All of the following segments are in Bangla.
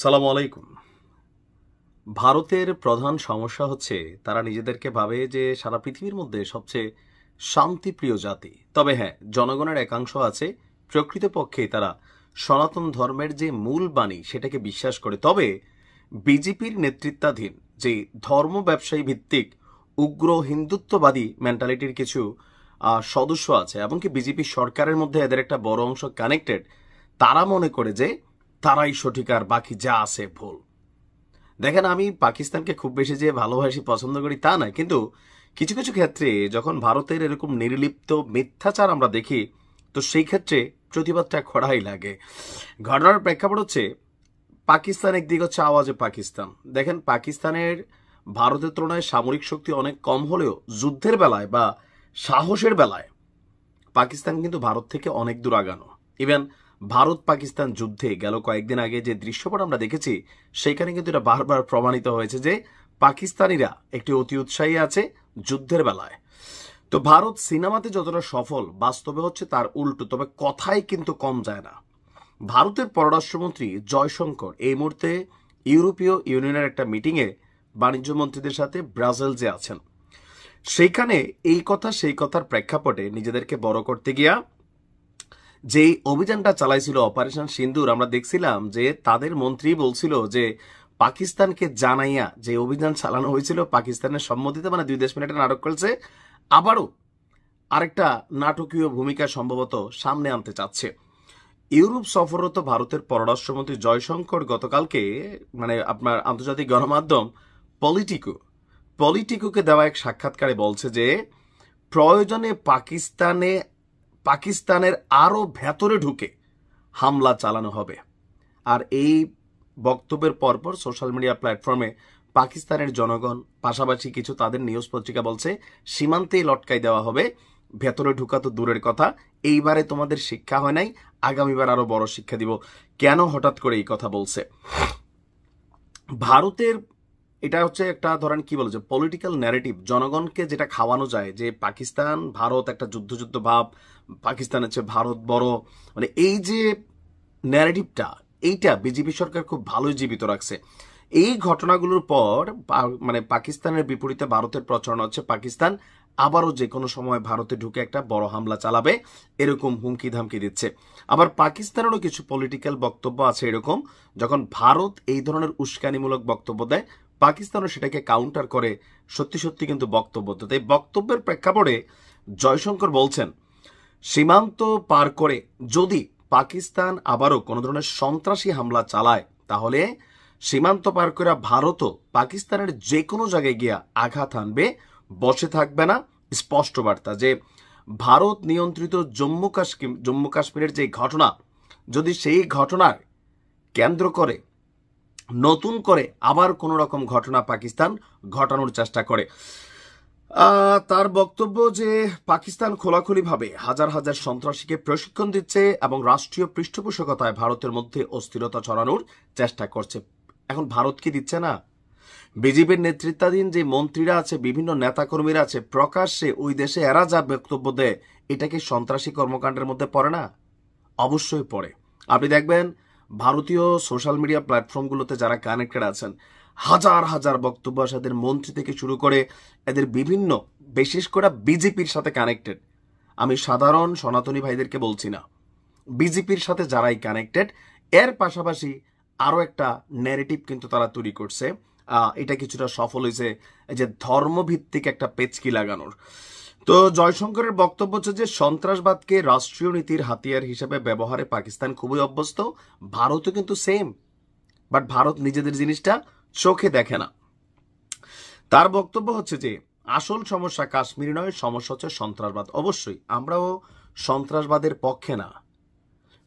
সালামু আলাইকুম। ভারতের প্রধান সমস্যা হচ্ছে তারা নিজেদেরকে ভাবে যে সারা পৃথিবীর মধ্যে সবচেয়ে শান্তিপ্রিয় জাতি। তবে হ্যাঁ, জনগণের একাংশ আছে প্রকৃতপক্ষে তারা সনাতন ধর্মের যে মূল বাণী সেটাকে বিশ্বাস করে। তবে বিজেপির নেতৃত্বাধীন যে ধর্ম ব্যবসায়ী ভিত্তিক উগ্র হিন্দুত্ববাদী মেন্টালিটির কিছু সদস্য আছে এবং কি বিজেপি সরকারের মধ্যে এদের একটা বড় অংশ কানেক্টেড, তারা মনে করে যে তারাই সঠিক আর বাকি যা আছে ভুল। দেখেন, আমি পাকিস্তানকে খুব বেশি যে ভালোবাসি পছন্দ করি তা নয়, কিন্তু কিছু কিছু ক্ষেত্রে যখন ভারতের এরকম নির্লিপ্ত মিথ্যাচার আমরা দেখি, তো সেই ক্ষেত্রে প্রতিবাদটা করাই লাগে। ঘটনার প্রেক্ষাপট হচ্ছে পাকিস্তান, একদিকে হচ্ছে আওয়াজে পাকিস্তান। দেখেন, পাকিস্তানের ভারতের তুলনায় সামরিক শক্তি অনেক কম হলেও যুদ্ধের বেলায় বা সাহসের বেলায় পাকিস্তান কিন্তু ভারত থেকে অনেক দূর আগানো। ইভেন ভারত পাকিস্তান যুদ্ধে গেল কয়েকদিন আগে যে দৃশ্যপট আমরা দেখেছি, সেখানে কিন্তু এটা বারবার প্রমাণিত হয়েছে যে পাকিস্তানিরা একটি অতি উৎসাহী আছে যুদ্ধের বেলায়। তো ভারত সিনেমাতে যতটা সফল, বাস্তবে হচ্ছে তার উল্টো। তবে কথাই কিন্তু কম যায় না। ভারতের পররাষ্ট্রমন্ত্রী জয়শঙ্কর এই মুহূর্তে ইউরোপীয় ইউনিয়নের একটা মিটিংয়ে বাণিজ্য মন্ত্রীদের সাথে ব্রাজিল যে আছেন, সেইখানে এই কথা সেই কথার প্রেক্ষাপটে নিজেদেরকে বড় করতে গিয়া যে অভিযানটা চালাইছিল অপারেশন সিন্দুর, আমরা দেখছিলাম যে তাদের মন্ত্রী বলছিল যে পাকিস্তানকে জানাইয়া যে অভিযান চালানো হয়েছিল পাকিস্তানের সম্মতিতে, মানে দুই দেশ মিলে একটা নাটক করেছে, আবারও আরেকটা নাটকীয় ভূমিকা সম্ভবত সামনে আনতে চাচ্ছে। ইউরোপ সফররত ভারতের পররাষ্ট্রমন্ত্রী জয়শঙ্কর গতকালকে মানে আপনার আন্তর্জাতিক গণমাধ্যম পলিটিকোকে দেওয়া এক সাক্ষাৎকারে বলছে যে প্রয়োজনে পাকিস্তানের আরো ভেতরে ঢুকে হামলা চালানো হবে। আর এই বক্তব্যের পরপর সোশ্যাল মিডিয়া প্ল্যাটফর্মে পাকিস্তানের জনগণ, পাশাপাশি কিছু তাদের নিউজ পত্রিকা বলছে সীমান্তেই লটকাই দেওয়া হবে। ভেতরে ঢুকা তো দূরের কথা, এইবারে তোমাদের শিক্ষা হয় নাই, আগামীবার আরো বড় শিক্ষা দিব। কেন হঠাৎ করে এই কথা বলছে? ভারতের এটা হচ্ছে একটা ধরেন কি বলে যে পলিটিক্যাল ন্যারেটিভ, জনগণকে যেটা খাওয়ানো যায় যে পাকিস্তান ভারত একটা যুদ্ধ যুদ্ধ ভাব, পাকিস্তানের চেয়ে ভারত বড়, মানে এই যে ন্যারেটিভটা, এইটা বিজেপি সরকার খুব ভালোই জীবিত রাখছে। এই ঘটনাগুলোর পর মানে পাকিস্তানের বিপরীতে ভারতের প্রচারণা হচ্ছে পাকিস্তান আবারও যে কোনো সময় ভারতে ঢুকে একটা বড় হামলা চালাবে, এরকম হুমকি ধামকি দিচ্ছে। আবার পাকিস্তানেরও কিছু পলিটিক্যাল বক্তব্য আছে এরকম, যখন ভারত এই ধরনের উস্কানিমূলক বক্তব্য দেয়, পাকিস্তানও সেটাকে কাউন্টার করে সত্যি সত্যি কিন্তু বক্তব্য দেয়। তাই বক্তব্যের প্রেক্ষাপটে জয়শঙ্কর বলছেন সীমান্ত পার করে যদি পাকিস্তান আবারও কোনো ধরনের সন্ত্রাসী হামলা চালায়, তাহলে সীমান্ত পার করে ভারতও পাকিস্তানের যে কোনো জায়গায় গিয়া আঘাত আনবে, বসে থাকবে না। স্পষ্ট বার্তা যে ভারত নিয়ন্ত্রিত জম্মু কাশ্মীরের যে ঘটনা, যদি সেই ঘটনার কেন্দ্র করে নতুন করে আবার কোন রকম ঘটনা পাকিস্তান ঘটানোর চেষ্টা করে, তার বক্তব্য যে পাকিস্তান খোলাখুলিভাবে হাজার হাজার সন্ত্রাসীকে প্রশিক্ষণ দিচ্ছে এবং রাষ্ট্রীয় পৃষ্ঠপোষকতায় ভারতের মধ্যে অস্থিরতা ছড়ানোর চেষ্টা করছে। এখন ভারত কি দিচ্ছে না? বিজেপির নেতৃত্বাধীন যে মন্ত্রীরা আছে, বিভিন্ন নেতাকর্মীরা আছে, প্রকাশ্যে ওই দেশে এরা যা বক্তব্য দেয়, এটা কি সন্ত্রাসী কর্মকাণ্ডের মধ্যে পড়ে না? অবশ্যই পড়ে। আপনি দেখবেন ভারতীয় সোশ্যাল মিডিয়া প্ল্যাটফর্মগুলোতে যারা কানেক্টেড আছেন, হাজার হাজার বক্তব্য আছে এদের, মন্ত্রী থেকে শুরু করে এদের বিভিন্ন, বিশেষ করে বিজেপির সাথে কানেক্টেড। আমি সাধারণ সনাতনী ভাইদেরকে বলছি না, বিজেপির সাথে যারাই কানেক্টেড, এর পাশাপাশি আরো একটা ন্যারেটিভ কিন্তু তারা তৈরি করছে। এটা কিছুটা সফল হয়েছে, এই যে ধর্মভিত্তিক একটা পেচকি লাগানোর। তো জয়শঙ্করের বক্তব্য হচ্ছে যে সন্ত্রাসবাদকে রাষ্ট্রীয় নীতির হাতিয়ার হিসেবে ব্যবহারে পাকিস্তান খুবই অভ্যস্ত, ভারতও কিন্তু সেম, বাট ভারত নিজেদের জিনিসটা চোখে দেখে না। তার বক্তব্য হচ্ছে যে আসল সমস্যা কাশ্মীর নয়, সমস্যা হচ্ছে সন্ত্রাসবাদ। অবশ্যই আমরাও সন্ত্রাসবাদের পক্ষে না।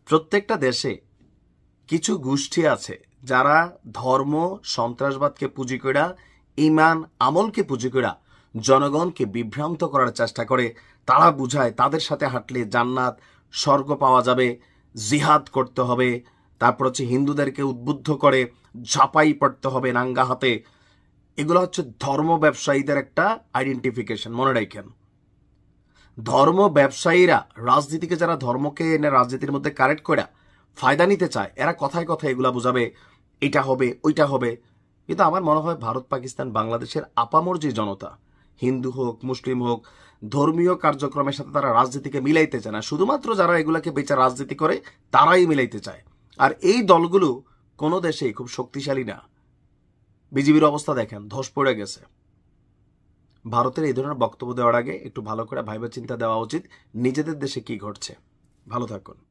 প্রত্যেকটা দেশে কিছু গোষ্ঠী আছে যারা ধর্ম সন্ত্রাসবাদকে পুঁজি কইরা, ইমান আমলকে পুঁজি কইরা জনগণকে বিভ্রান্ত করার চেষ্টা করে। তারা বুঝায় তাদের সাথে হাঁটলে জান্নাত, স্বর্গ পাওয়া যাবে, জিহাদ করতে হবে, তারপর হচ্ছে হিন্দুদেরকে উদ্বুদ্ধ করে ঝাঁপাই পড়তে হবে নাঙ্গা হাতে। এগুলো হচ্ছে ধর্ম ব্যবসায়ীদের একটা আইডেন্টিফিকেশন, মনে রাখেন। ধর্ম ব্যবসায়ীরা রাজনীতিকে, যারা ধর্মকে এনে রাজনীতির মধ্যে কারেক্ট করে ফায়দা নিতে চায়, এরা কথায় কথায় এগুলা বুঝাবে এটা হবে ওইটা হবে। কিন্তু আমার মনে হয় ভারত পাকিস্তান বাংলাদেশের আপামর যে জনতা, হিন্দু হোক মুসলিম হোক, ধর্মীয় কার্যক্রমের সাথে তারা রাজনীতিকে মিলাইতে চায় না। শুধুমাত্র যারা এগুলাকে বেচা রাজনীতি করে তারাই মিলাইতে চায়। আর এই দলগুলো কোনো দেশেই খুব শক্তিশালী না। বিজিবির অবস্থা দেখেন, ধস পড়ে গেছে। ভারতের এই ধরনের বক্তব্য দেওয়ার আগে একটু ভালো করে ভাইবা চিন্তা দেওয়া উচিত নিজেদের দেশে কি ঘটছে। ভালো থাকুন।